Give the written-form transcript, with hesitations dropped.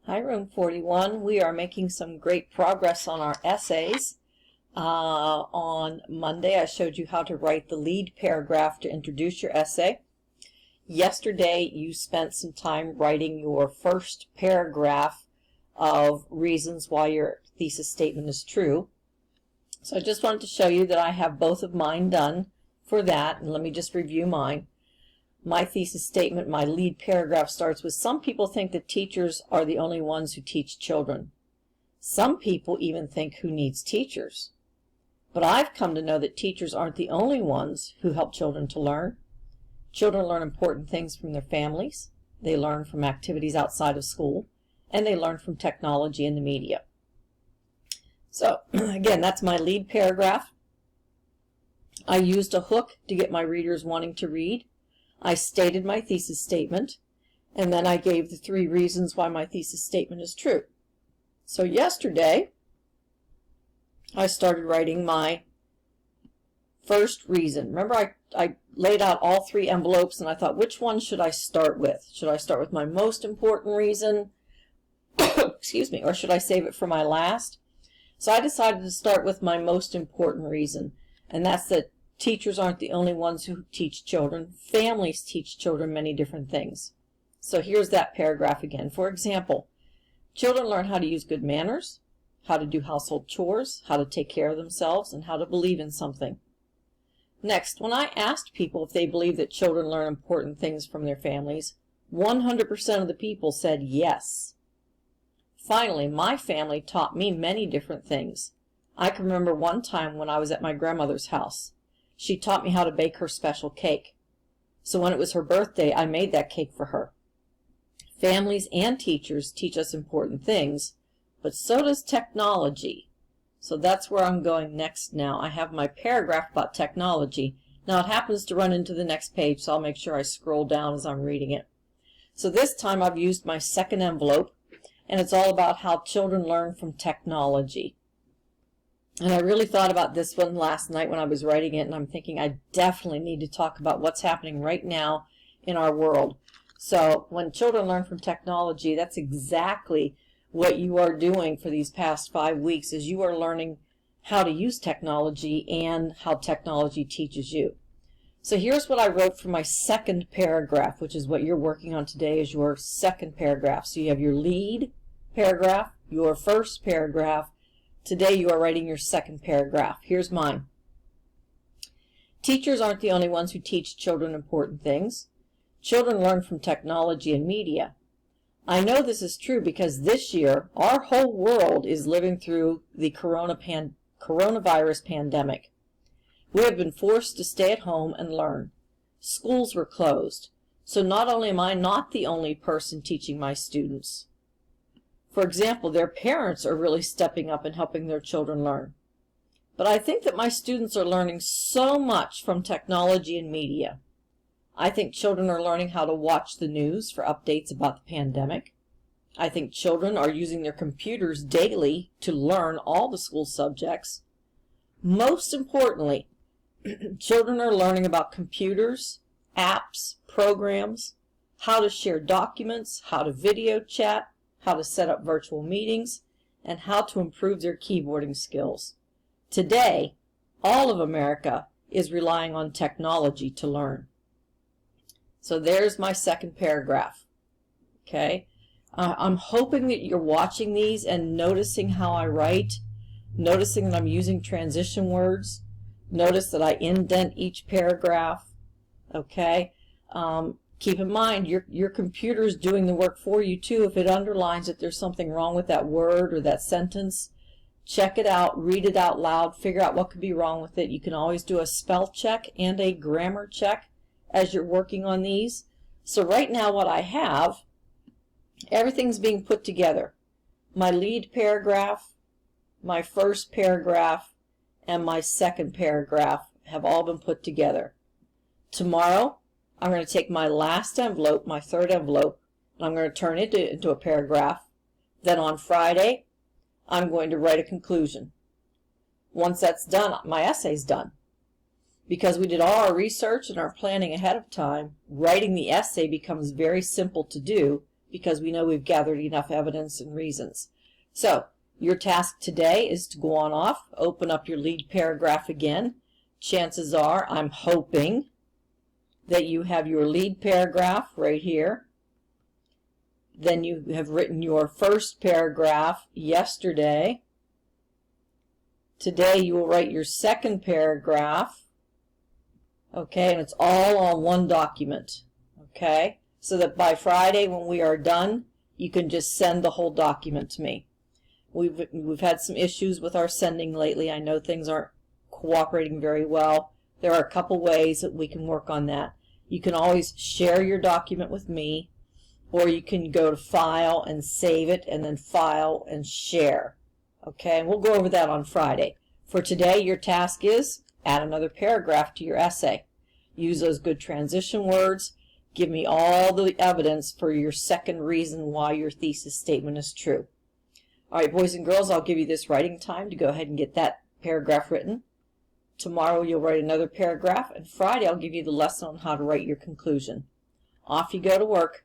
Hi, Room 41. We are making some great progress on our essays. On Monday, I showed you how to write the lead paragraph to introduce your essay. Yesterday, you spent some time writing your first paragraph of reasons why your thesis statement is true. So I just wanted to show you that I have both of mine done for that, and let me just review mine. My thesis statement, my lead paragraph starts with, some people think that teachers are the only ones who teach children. Some people even think who needs teachers. But I've come to know that teachers aren't the only ones who help children to learn. Children learn important things from their families. They learn from activities outside of school. And they learn from technology and the media. So, again, that's my lead paragraph. I used a hook to get my readers wanting to read. I stated my thesis statement, and then I gave the 3 reasons why my thesis statement is true. So yesterday, I started writing my first reason. Remember, I laid out all 3 envelopes, and I thought, which one should I start with? Should I start with my most important reason? Excuse me, or should I save it for my last? So I decided to start with my most important reason, and that's that teachers aren't the only ones who teach children. Families teach children many different things. So here's that paragraph again. For example, children learn how to use good manners, how to do household chores, how to take care of themselves, and how to believe in something. Next, when I asked people if they believe that children learn important things from their families, 100% of the people said yes. Finally, my family taught me many different things. I can remember one time when I was at my grandmother's house. She taught me how to bake her special cake. So when it was her birthday, I made that cake for her. Families and teachers teach us important things, but so does technology. So that's where I'm going next now. I have my paragraph about technology. Now it happens to run into the next page, so I'll make sure I scroll down as I'm reading it. So this time I've used my second envelope, and it's all about how children learn from technology. And I really thought about this one last night when I was writing it, and I'm thinking I definitely need to talk about what's happening right now in our world. So when children learn from technology, that's exactly what you are doing for these past 5 weeks, is you are learning how to use technology and how technology teaches you. So here's what I wrote for my second paragraph, which is what you're working on today, is your second paragraph. So you have your lead paragraph, your first paragraph. Today you are writing your second paragraph. Here's mine. Teachers aren't the only ones who teach children important things. Children learn from technology and media. I know this is true because this year our whole world is living through the coronavirus pandemic. We have been forced to stay at home and learn. Schools were closed. So not only am I not the only person teaching my students. For example, their parents are really stepping up and helping their children learn. But I think that my students are learning so much from technology and media. I think children are learning how to watch the news for updates about the pandemic. I think children are using their computers daily to learn all the school subjects. Most importantly, children are learning about computers, apps, programs, how to share documents, how to video chat, how to set up virtual meetings, and how to improve their keyboarding skills. Today, all of America is relying on technology to learn. So there's my second paragraph. Okay? I'm hoping that you're watching these and noticing how I write, noticing that I'm using transition words, notice that I indent each paragraph. Okay? Keep in mind, your computer's doing the work for you too. If it underlines that there's something wrong with that word or that sentence, check it out, read it out loud, figure out what could be wrong with it. You can always do a spell check and a grammar check as you're working on these. So right now what I have, everything's being put together. My lead paragraph, my first paragraph, and my second paragraph have all been put together. Tomorrow, I'm going to take my last envelope, my third envelope, and I'm going to turn it into a paragraph. Then on Friday, I'm going to write a conclusion. Once that's done, my essay's done. Because we did all our research and our planning ahead of time, writing the essay becomes very simple to do because we know we've gathered enough evidence and reasons. So your task today is to go on off, open up your lead paragraph again. Chances are, I'm hoping, that you have your lead paragraph right here. Then you have written your first paragraph yesterday. Today you will write your second paragraph. Okay, and it's all on one document. Okay, so that by Friday when we are done, you can just send the whole document to me. We've had some issues with our sending lately. I know things aren't cooperating very well. There are a couple ways that we can work on that. You can always share your document with me, or you can go to File and save it, and then File and Share. Okay, and we'll go over that on Friday. For today, your task is add another paragraph to your essay. Use those good transition words. Give me all the evidence for your second reason why your thesis statement is true. All right, boys and girls, I'll give you this writing time to go ahead and get that paragraph written. Tomorrow you'll write another paragraph, and Friday I'll give you the lesson on how to write your conclusion. Off you go to work.